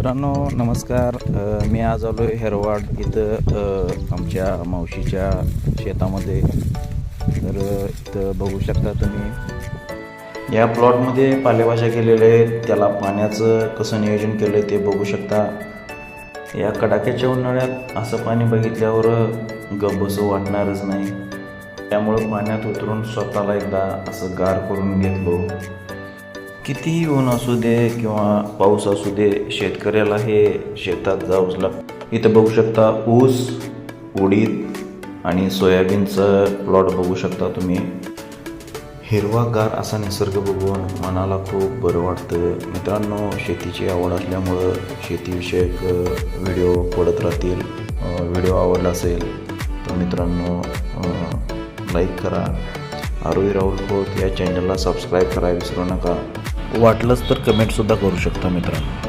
मित्रांनो नमस्कार. मी आज आलो आहे हेरवाड इथं आमच्या मावशीच्या शेतामध्ये. तर इथं बघू शकता तुम्ही या प्लॉटमध्ये पालेभाज्या केलेल्या आहेत. त्याला पाण्याचं कसं नियोजन केलं आहे ते बघू शकता. या कडाक्याच्या उन्हाळ्यात असं पाणी बघितल्यावर गप्पसं वाटणारच नाही. त्यामुळं पाण्यात उतरून स्वतःला एकदा असं गार करून घेतलो. कितीही ऊन असू दे किंवा पाऊस असू दे, शेतकऱ्याला हे शेतात जाऊच लागतं. इथं बघू शकता ऊस, उडीद आणि सोयाबीनचं प्लॉट बघू शकता तुम्ही. हिरवागार असा निसर्ग बघून मनाला खूप बरं वाटतं. मित्रांनो, शेतीची आवड असल्यामुळं शेतीविषयक व्हिडिओ पडत राहतील. व्हिडिओ आवडला असेल तर मित्रांनो लाईक करा. आरोही राहुल खोत या चॅनलला सबस्क्राईब करायला विसरू नका. वाटलंच तर कमेंटसुद्धा करू शकता मित्रांनो.